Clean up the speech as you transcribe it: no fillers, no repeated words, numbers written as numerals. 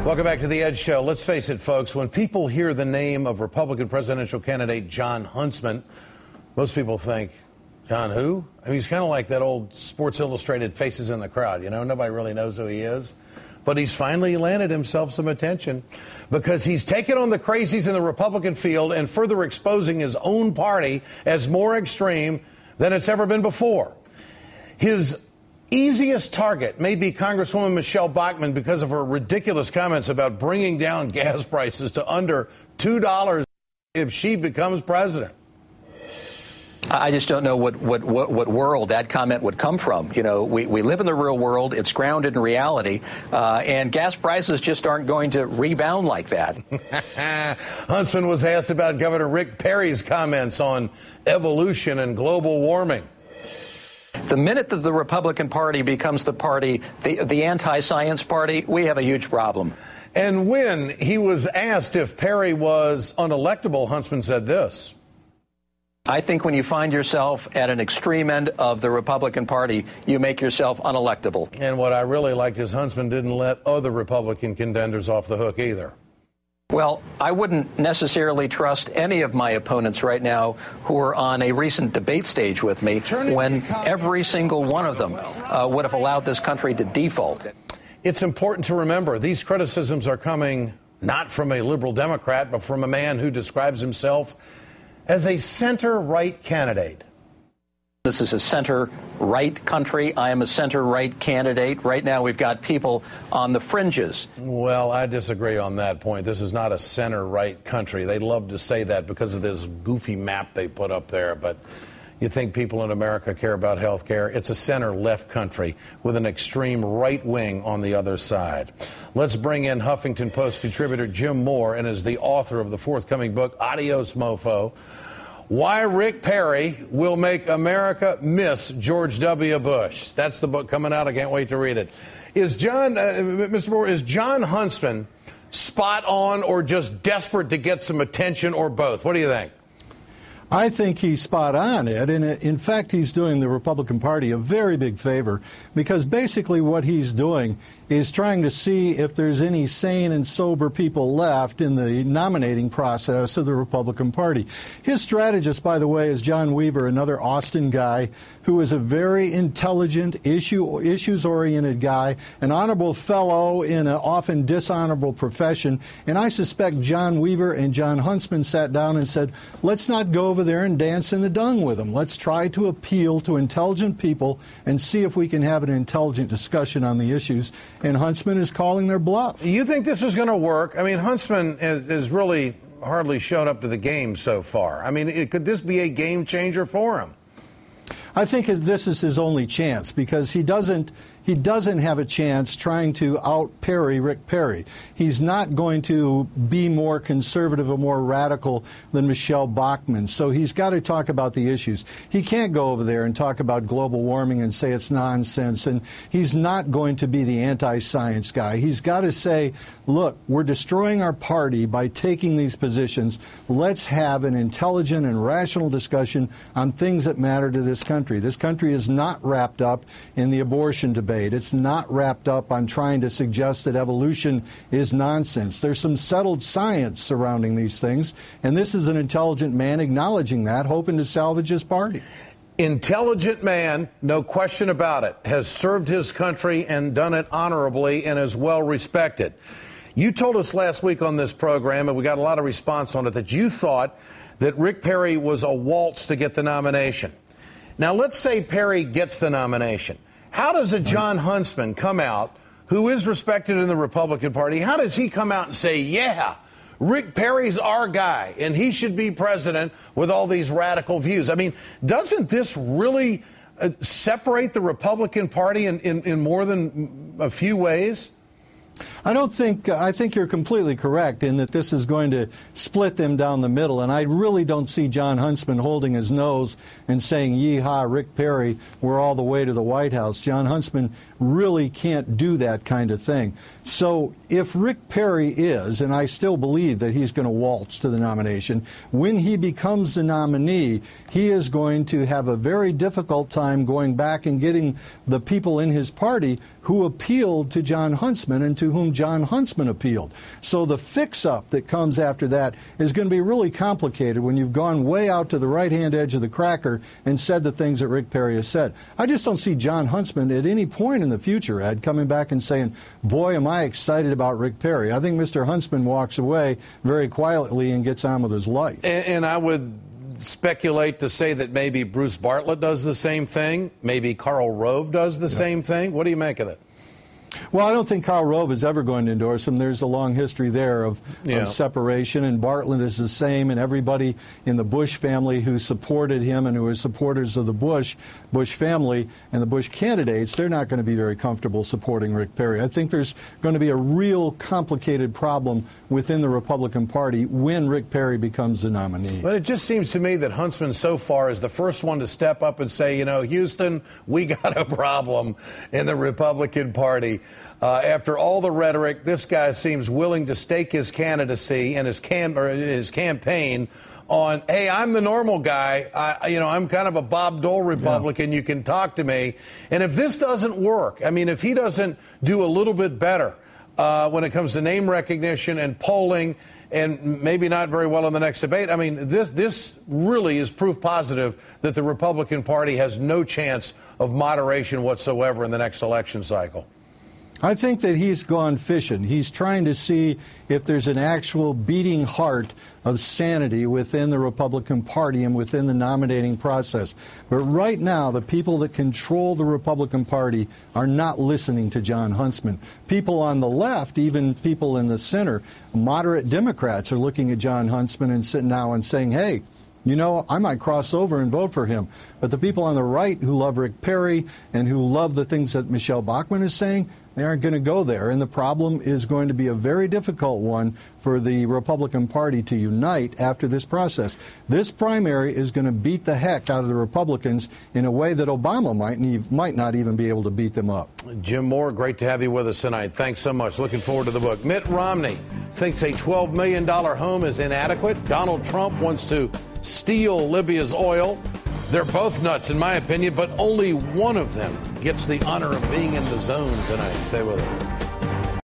Welcome back to The Ed Show. Let's face it, folks, when people hear the name of Republican presidential candidate Jon Huntsman, most people think, John who? I mean, he's kind of like that old Sports Illustrated Faces in the Crowd, you know? Nobody really knows who he is. But he's finally landed himself some attention because he's taken on the crazies in the Republican field and further exposing his own party as more extreme than it's ever been before. His easiest target may be Congresswoman Michelle Bachmann because of her ridiculous comments about bringing down gas prices to under $2 if she becomes president. I just don't know what world that comment would come from. You know, we live in the real world. It's grounded in reality. And gas prices just aren't going to rebound like that. Huntsman was asked about Governor Rick Perry's comments on evolution and global warming. The minute that the Republican Party becomes the anti-science party, we have a huge problem. And when he was asked if Perry was unelectable, Huntsman said this. I think when you find yourself at an extreme end of the Republican Party, you make yourself unelectable. And what I really liked is Huntsman didn't let other Republican contenders off the hook either. Well, I wouldn't necessarily trust any of my opponents right now who are on a recent debate stage with me when every single one of them would have allowed this country to default. It's important to remember these criticisms are coming not from a liberal Democrat, but from a man who describes himself as a center-right candidate. This is a center-right country. I am a center-right candidate. Right now, we've got people on the fringes. Well, I disagree on that point. This is not a center-right country. They love to say that because of this goofy map they put up there. But you think people in America care about health care? It's a center-left country with an extreme right wing on the other side. Let's bring in Huffington Post contributor Jim Moore, and is the author of the forthcoming book, Adios, Mofo. Why Rick Perry Will Make America Miss George W. Bush. That's the book coming out. I can't wait to read it. Is Mr. Moore, is Jon Huntsman spot on or just desperate to get some attention or both? What do you think? I think he's spot on, Ed, and in fact, he's doing the Republican Party a very big favor because basically what he's doing is trying to see if there's any sane and sober people left in the nominating process of the Republican Party. His strategist, by the way, is John Weaver, another Austin guy who is a very intelligent, issues-oriented guy, an honorable fellow in an often dishonorable profession. And I suspect John Weaver and Jon Huntsman sat down and said, let's not go over there and dance in the dung with them. Let's try to appeal to intelligent people and see if we can have an intelligent discussion on the issues. And Huntsman is calling their bluff. You think this is going to work? I mean, Huntsman has really hardly showed up to the game so far. I mean, could this be a game changer for him? I think this is his only chance because he doesn't have a chance trying to out-Perry Rick Perry. He's not going to be more conservative or more radical than Michelle Bachmann, so he's got to talk about the issues. He can't go over there and talk about global warming and say it's nonsense, and he's not going to be the anti-science guy. He's got to say, look, we're destroying our party by taking these positions. Let's have an intelligent and rational discussion on things that matter to this country. This country is not wrapped up in the abortion debate. It's not wrapped up on trying to suggest that evolution is nonsense. There's some settled science surrounding these things, and this is an intelligent man acknowledging that, hoping to salvage his party. Intelligent man, no question about it, has served his country and done it honorably and is well respected. You told us last week on this program, and we got a lot of response on it, that you thought that Rick Perry was a waltz to get the nomination. Now, let's say Perry gets the nomination. How does a Jon Huntsman come out, who is respected in the Republican Party, how does he come out and say, yeah, Rick Perry's our guy, and he should be president with all these radical views? I mean, doesn't this really separate the Republican Party in more than a few ways? I think you're completely correct in that this is going to split them down the middle, and I really don't see Jon Huntsman holding his nose and saying, yee-haw, Rick Perry, we're all the way to the White House. Jon Huntsman really can't do that kind of thing. So if Rick Perry is, and I still believe that he's going to waltz to the nomination, when he becomes the nominee, he is going to have a very difficult time going back and getting the people in his party who appealed to Jon Huntsman and to whom Jon Huntsman appealed. So the fix-up that comes after that is going to be really complicated when you've gone way out to the right-hand edge of the cracker and said the things that Rick Perry has said. I just don't see Jon Huntsman at any point in the future, Ed, coming back and saying, boy, am I excited about Rick Perry. I think Mr. Huntsman walks away very quietly and gets on with his life. And I would speculate to say that maybe Bruce Bartlett does the same thing. Maybe Karl Rove does the same thing. What do you make of it? Well, I don't think Karl Rove is ever going to endorse him. There's a long history there of separation, and Bartlett is the same, and everybody in the Bush family who supported him and who are supporters of the Bush family and the Bush candidates, they're not going to be very comfortable supporting Rick Perry. I think there's going to be a real complicated problem within the Republican Party when Rick Perry becomes the nominee. But it just seems to me that Huntsman so far is the first one to step up and say, you know, Houston, we got a problem in the Republican Party. After all the rhetoric, this guy seems willing to stake his candidacy and his campaign on, hey, I'm the normal guy. I'm kind of a Bob Dole Republican. Yeah. You can talk to me. And if this doesn't work, I mean, if he doesn't do a little bit better when it comes to name recognition and polling, and maybe not very well in the next debate, I mean, this really is proof positive that the Republican Party has no chance of moderation whatsoever in the next election cycle. I think that he's gone fishing. He's trying to see if there's an actual beating heart of sanity within the Republican Party and within the nominating process. But right now, the people that control the Republican Party are not listening to Jon Huntsman. People on the left, even people in the center, moderate Democrats are looking at Jon Huntsman and sitting now and saying, hey, you know, I might cross over and vote for him. But the people on the right who love Rick Perry and who love the things that Michelle Bachmann is saying, they aren't going to go there. And the problem is going to be a very difficult one for the Republican Party to unite after this process. This primary is going to beat the heck out of the Republicans in a way that Obama might not even be able to beat them up. Jim Moore, great to have you with us tonight. Thanks so much. Looking forward to the book. Mitt Romney thinks a $12 million home is inadequate. Donald Trump wants to steal Libya's oil. They're both nuts, in my opinion, but only one of them gets the honor of being in the zone tonight. Stay with us.